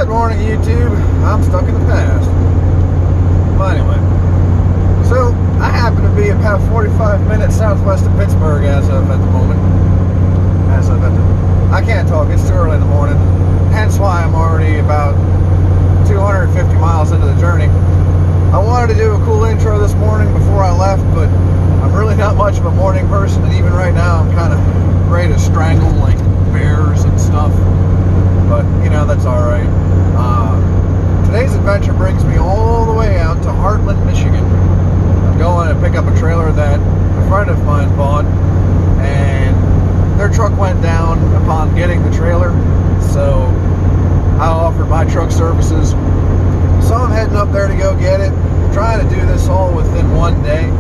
Good morning, YouTube. I'm stuck in the past. Well, anyway. So, I happen to be about 45 minutes southwest of Pittsburgh as of at the moment. I can't talk, it's too early in the morning. Hence why I'm already about 250 miles into the journey. I wanted to do a cool intro this morning before I left, but I'm really not much of a morning person, and even right now I'm kind of ready to strangle like bears and stuff. But, you know, that's alright. Today's adventure brings me all the way out to Heartland, Michigan. I'm going to pick up a trailer that a friend of mine bought, and their truck went down upon getting the trailer, so I offered my truck services. So I'm heading up there to go get it. I'm trying to do this all within one day.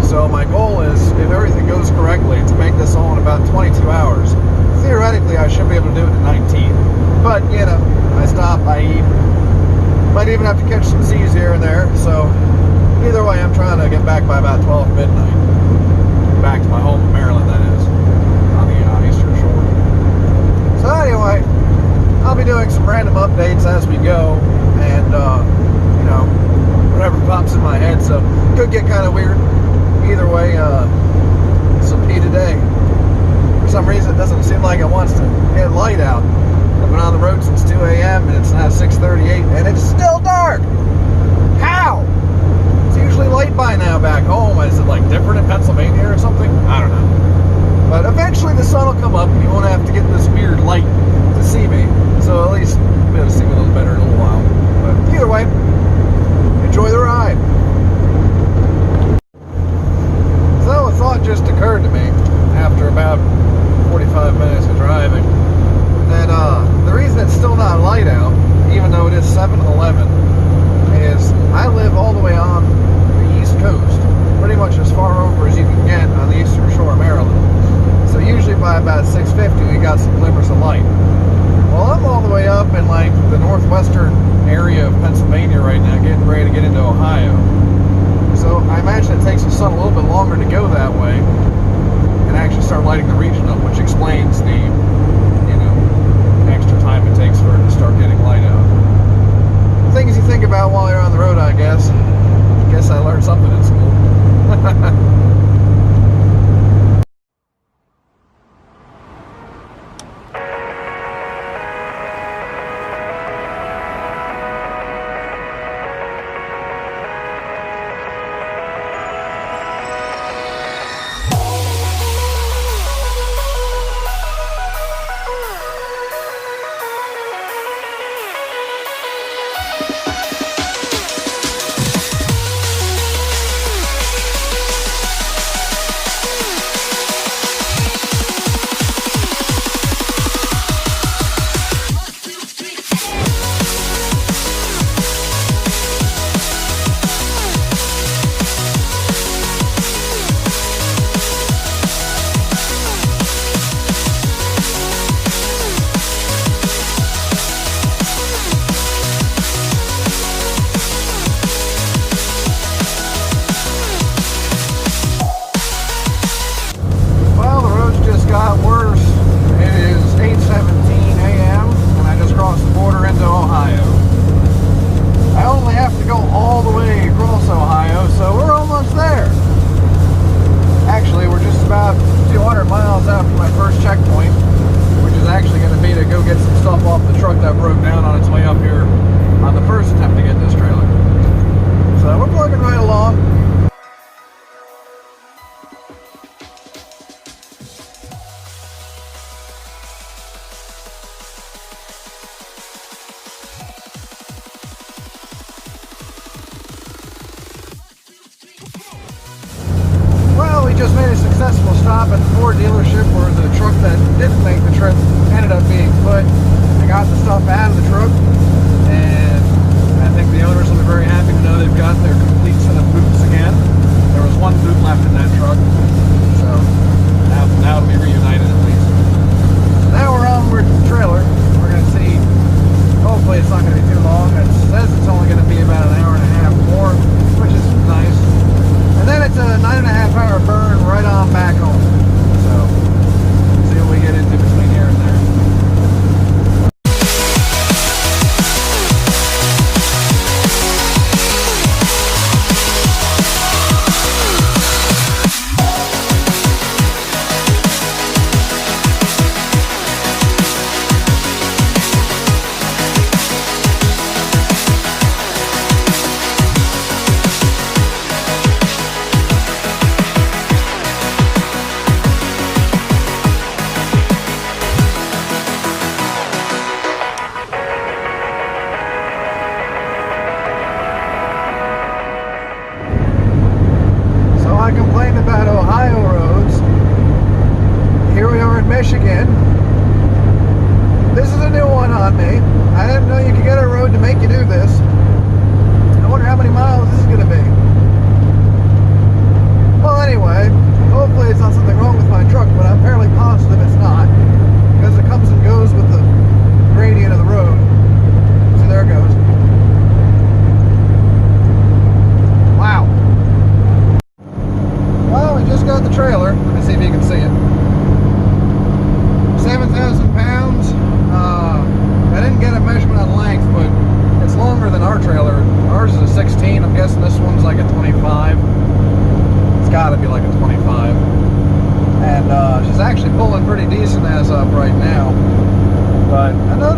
So my goal is, if everything goes correctly, to make this all in about 22 hours. Theoretically, I should be able to do it in 19. But, you know, I stop, I eat. Might even have to catch some Z's here and there. So, either way, I'm trying to get back by about 12 midnight. Back to my home in Maryland, that is. On the Eastern Shore. So anyway, I'll be doing some random updates as we go. And, you know, whatever pops in my head. So, could get kind of weird. Either way, some P today. For some reason, it doesn't seem like it wants to get light out. I've been on the road since 2 a.m. and it's now 6:38 and it's still dark. How? It's usually light by now back home. Is it like different in Pennsylvania or something? I don't know. But eventually the sun will come up and you won't have to get this weird light to see me. So at least you'll be able to see me a little better in a little while. But either way, enjoy the ride. So a thought just occurred to me after about 45 minutes of driving. That the reason it's still not light out, even though it is 7-11, is I live all the way on the East Coast, pretty much as far over as you can get on the Eastern Shore of Maryland. So usually by about 6:50 we got some glimmers of light. Well, I'm all the way up in like the northwestern area of Pennsylvania right now, getting ready to get into Ohio. So I imagine it takes the sun a little bit longer to go that way and actually start lighting the region up, which explains the extra time it takes for it to start getting light out. Things you think about while you're on the road, I guess. Guess I learned something in school. Just made a successful stop at the Ford dealership where the truck that didn't make the trip ended up being put. I got the stuff out of the truck, and I think the owners will be very happy to know they've got their complete set of boots again. There was one boot left in that truck, so now it'll be reunited at least. Now we're onward to the trailer. We're going to see, hopefully it's not going to be too long. It says it's only going to be about an hour and a half more, which is nice. And then it's a 9.5 hour burn right on back home. So, see what we get into between here and there.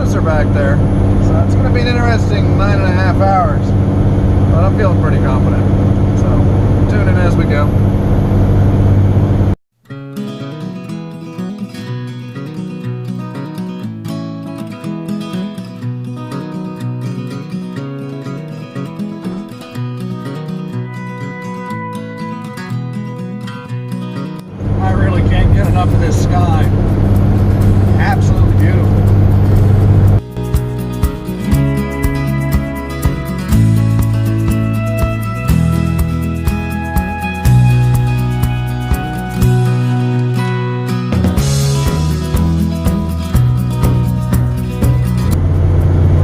closer back there. So it's going to be an interesting 9.5 hours. But I'm feeling pretty confident. So tune in as we go. I really can't get enough of this sky. Absolutely beautiful.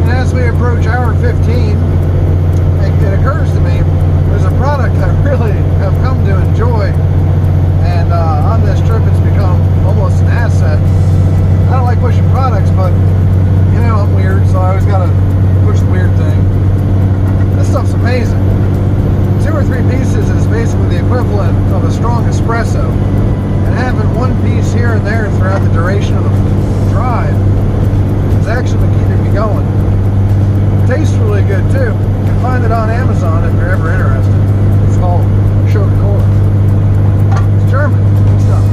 As we approach hour 15, it occurs to me there's a product I really have come to enjoy. And on this trip, it's become almost an asset. I don't like pushing products, but you know, I'm weird, so I always gotta push the weird thing. This stuff's amazing. 2 or 3 pieces is basically the equivalent of a strong espresso. And having one piece here and there throughout the duration of the drive is actually keeping me going. It tastes really good too. You can find it on Amazon if you're ever interested. It's called Coca-Cola. German. Good stuff.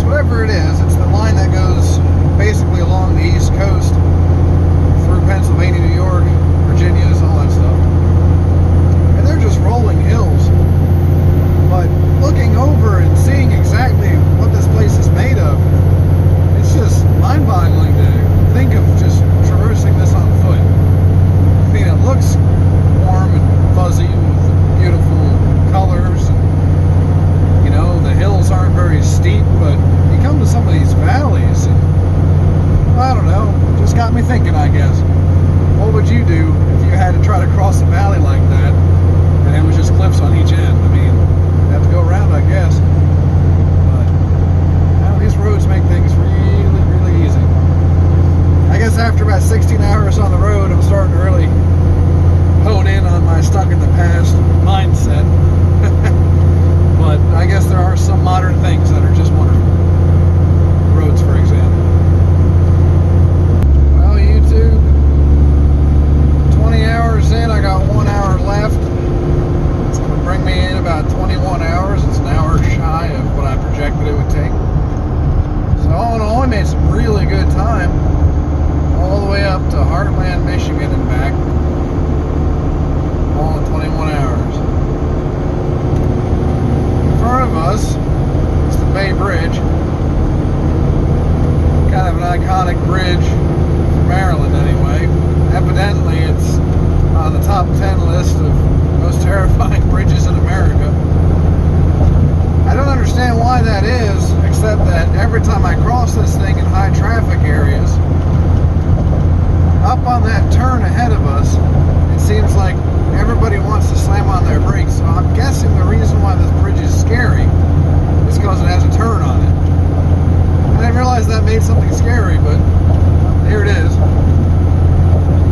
Whatever it is, it's the line that goes basically along the East Coast through Pennsylvania, New York, Virginia, all that stuff. And they're just rolling hills. But looking over and seeing exactly what this place is made of, it's just mind-boggling to think of just traversing this on foot. I mean, it looks warm and fuzzy with beautiful colors. And, you know, the hills aren't very steep, but you come to some of these valleys and, I don't know, just got me thinking, I guess. What would you do if you had to try to cross a valley like that and it was just cliffs on each end? I mean, you have to go around, I guess. But, you know, these roads make things really, really easy. I guess after about 16 hours on the road, I'm starting to really hone in on my stuck in the past mindset. But I guess there are some modern things that are just wonderful. Roads, for example. Well, YouTube, 20 hours in, I got 1 hour left. It's going to bring me in about 21 hours. It's an hour shy of what I projected it would take. So all in all, I made some really good time. All the way up to Heartland, Michigan and back. All in 21 hours. In front of us is the Bay Bridge. Kind of an iconic bridge for Maryland anyway. Evidently it's on the top 10 list of most terrifying bridges in America. I don't understand why that is, except that every time I cross this thing in high traffic areas, up on that turn ahead of us, it seems like everybody wants to slam on their brakes. So I'm guessing the reason why this bridge is scary is because it has a turn on it. I didn't realize that made something scary, but here it is.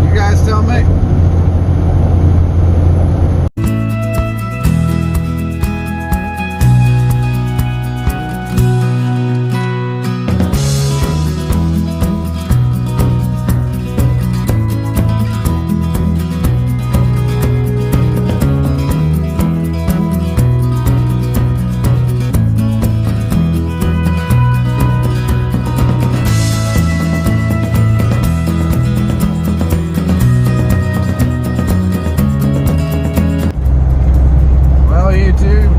You guys tell me.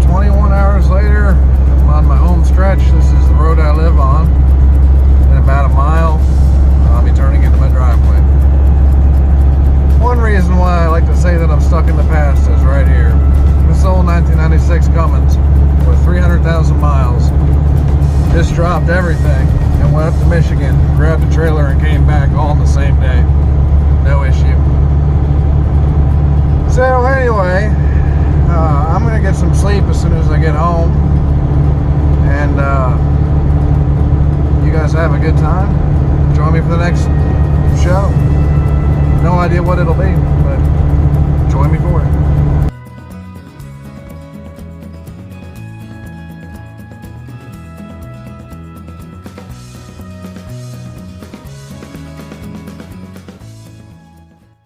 21 hours later, I'm on my home stretch. This is the road I live on. In about a mile, I'll be turning into my driveway. One reason why I like to say that I'm stuck in the past is right here. This old 1996 Cummins with 300,000 miles just dropped everything and went up to Michigan, grabbed a trailer and came back all in the same day. No issue. So anyway, I'm going to get some sleep as soon as I get home. And you guys have a good time. Join me for the next show. No idea what it'll be, but join me for it.